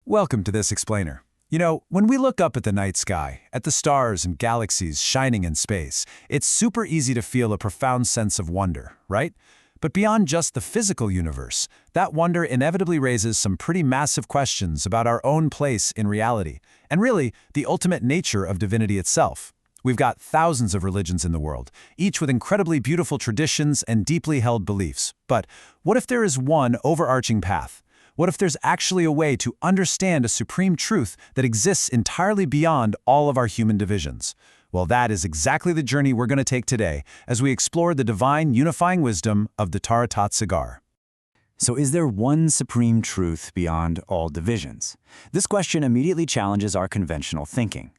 Welcome to this explainer. When we look up at the night sky, at the stars and galaxies shining in space, it's super easy to feel a profound sense of wonder, right? But beyond just the physical universe, that wonder inevitably raises some pretty massive questions about our own place in reality, and really, the ultimate nature of divinity itself. We've got thousands of religions in the world, each with incredibly beautiful traditions and deeply held beliefs. But what if there is one overarching path? What if there's actually a way to understand a supreme truth that exists entirely beyond all of our human divisions? Well, that is exactly the journey we're going to take today as we explore the divine unifying wisdom of the Taratatsagar. So is there one supreme truth beyond all divisions? This question immediately challenges our conventional thinking.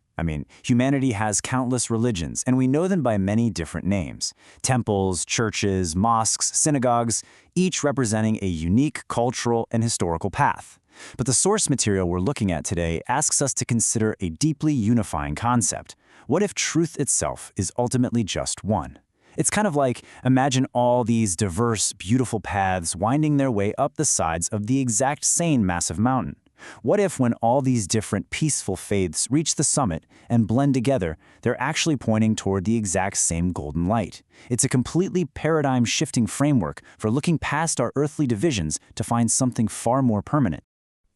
Humanity has countless religions, and we know them by many different names. Temples, churches, mosques, synagogues, each representing a unique cultural and historical path. But the source material we're looking at today asks us to consider a deeply unifying concept. What if truth itself is ultimately just one? It's kind of like, imagine all these diverse, beautiful paths winding their way up the sides of the exact same massive mountain. What if when all these different peaceful faiths reach the summit and blend together, they're actually pointing toward the exact same golden light? It's a completely paradigm-shifting framework for looking past our earthly divisions to find something far more permanent.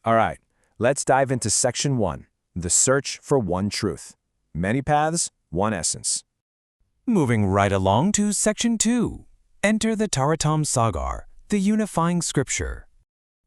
All right, let's dive into Section 1, the search for one truth. Many paths, one essence. Moving right along to Section 2, enter the Taratatsagar, the unifying scripture.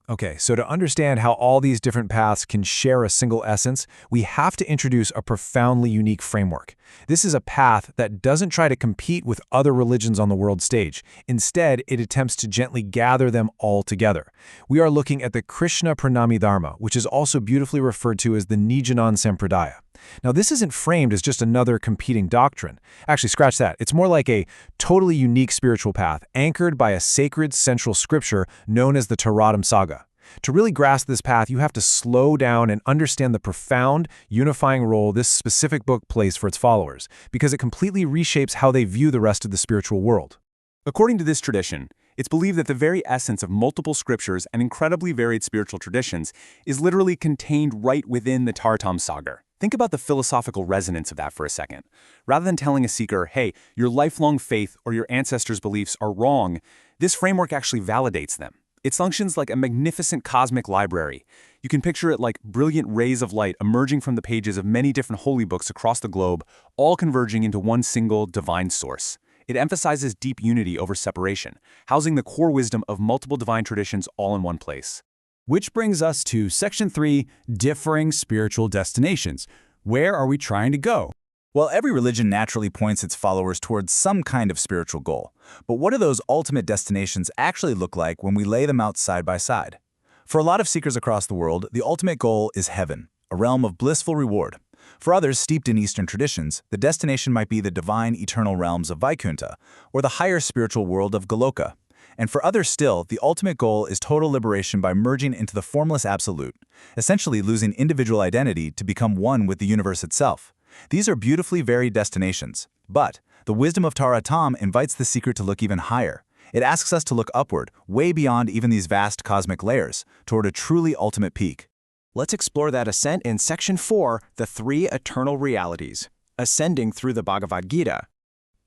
Okay, so to understand how all these different paths can share a single essence, we have to introduce a profoundly unique framework. This is a path that doesn't try to compete with other religions on the world stage. Instead, it attempts to gently gather them all together. We are looking at the Krishna Pranami Dharma, which is also beautifully referred to as the Nijanan Sampradaya. Now, this isn't framed as just another competing doctrine. Actually, scratch that. It's more like a totally unique spiritual path, anchored by a sacred central scripture known as the Taratamsaga. To really grasp this path, you have to slow down and understand the profound, unifying role this specific book plays for its followers, because it completely reshapes how they view the rest of the spiritual world. According to this tradition, it's believed that the very essence of multiple scriptures and incredibly varied spiritual traditions is literally contained right within the Taratamsagar. Think about the philosophical resonance of that for a second. Rather than telling a seeker, hey, your lifelong faith or your ancestors' beliefs are wrong, this framework actually validates them. It functions like a magnificent cosmic library. You can picture it like brilliant rays of light emerging from the pages of many different holy books across the globe, all converging into one single divine source. It emphasizes deep unity over separation, housing the core wisdom of multiple divine traditions all in one place. Which brings us to Section 3, differing spiritual destinations. Where are we trying to go? Well, every religion naturally points its followers towards some kind of spiritual goal. But what do those ultimate destinations actually look like when we lay them out side by side? For a lot of seekers across the world, the ultimate goal is heaven, a realm of blissful reward. For others steeped in Eastern traditions, the destination might be the divine eternal realms of Vaikuntha, or the higher spiritual world of Goloka. And for others still, the ultimate goal is total liberation by merging into the formless absolute, essentially losing individual identity to become one with the universe itself. These are beautifully varied destinations, but the wisdom of Taratam invites the seeker to look even higher. It asks us to look upward, way beyond even these vast cosmic layers, toward a truly ultimate peak. Let's explore that ascent in Section 4, the three eternal realities, ascending through the Bhagavad Gita.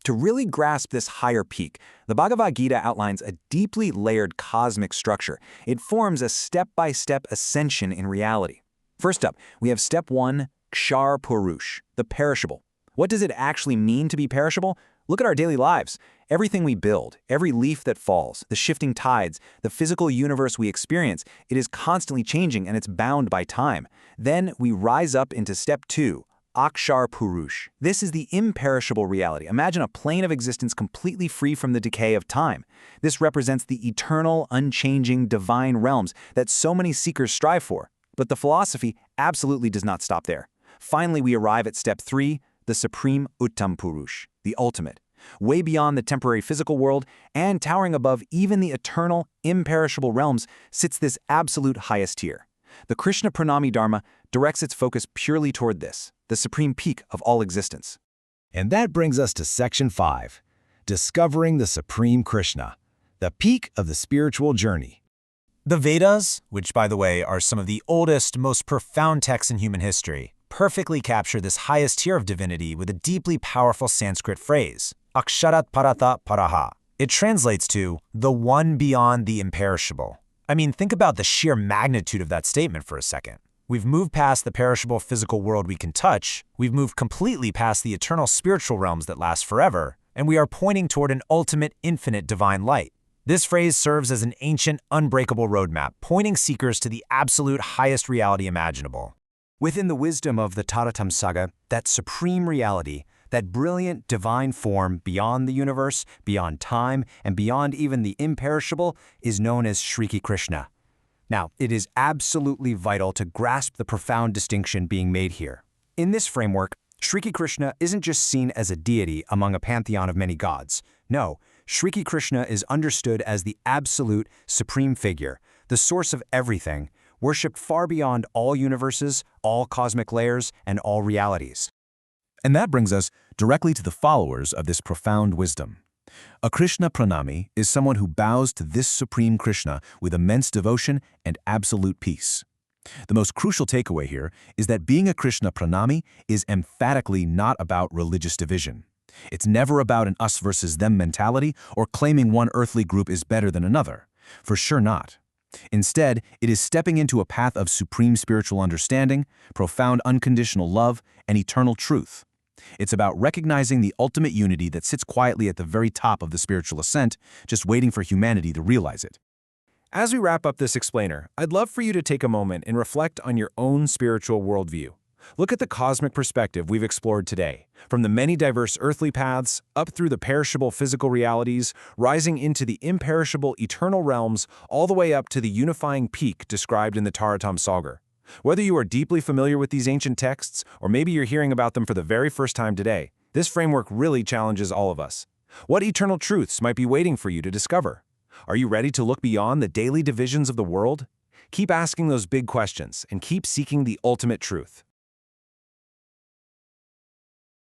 To really grasp this higher peak, the Bhagavad Gita outlines a deeply layered cosmic structure. It forms a step-by-step ascension in reality. First up, we have Step 1, Kshar Purush, the perishable. What does it actually mean to be perishable? Look at our daily lives. Everything we build, every leaf that falls, the shifting tides, the physical universe we experience, it is constantly changing and it's bound by time. Then we rise up into Step 2, Akshar Purush. This is the imperishable reality. Imagine a plane of existence completely free from the decay of time. This represents the eternal, unchanging, divine realms that so many seekers strive for. But the philosophy absolutely does not stop there. Finally, we arrive at Step 3, the supreme Uttam Purush, the ultimate. Way beyond the temporary physical world and towering above even the eternal, imperishable realms sits this absolute highest tier. The Krishna Pranami Dharma directs its focus purely toward this, the supreme peak of all existence. And that brings us to Section 5, discovering the Supreme Krishna, the peak of the spiritual journey. The Vedas, which by the way are some of the oldest, most profound texts in human history, perfectly capture this highest tier of divinity with a deeply powerful Sanskrit phrase, Aksharat Parata Paraha. It translates to the one beyond the imperishable. I mean, think about the sheer magnitude of that statement for a second. We've moved past the perishable physical world we can touch, we've moved completely past the eternal spiritual realms that last forever, and we are pointing toward an ultimate, infinite divine light. This phrase serves as an ancient, unbreakable roadmap, pointing seekers to the absolute highest reality imaginable. Within the wisdom of the Taratam Saga, that supreme reality, that brilliant divine form beyond the universe, beyond time, and beyond even the imperishable, is known as Shri Krishna. Now, it is absolutely vital to grasp the profound distinction being made here. In this framework, Shri Krishna isn't just seen as a deity among a pantheon of many gods. No, Shri Krishna is understood as the absolute, supreme figure, the source of everything, worshipped far beyond all universes, all cosmic layers, and all realities. And that brings us directly to the followers of this profound wisdom. A Krishna Pranami is someone who bows to this supreme Krishna with immense devotion and absolute peace. The most crucial takeaway here is that being a Krishna Pranami is emphatically not about religious division. It's never about an us versus them mentality or claiming one earthly group is better than another. For sure not. Instead, it is stepping into a path of supreme spiritual understanding, profound unconditional love, and eternal truth. It's about recognizing the ultimate unity that sits quietly at the very top of the spiritual ascent, just waiting for humanity to realize it. As we wrap up this explainer, I'd love for you to take a moment and reflect on your own spiritual worldview. Look at the cosmic perspective we've explored today, from the many diverse earthly paths, up through the perishable physical realities, rising into the imperishable eternal realms, all the way up to the unifying peak described in the Taratam Saga. Whether you are deeply familiar with these ancient texts, or maybe you're hearing about them for the very first time today, this framework really challenges all of us. What eternal truths might be waiting for you to discover? Are you ready to look beyond the daily divisions of the world? Keep asking those big questions and keep seeking the ultimate truth.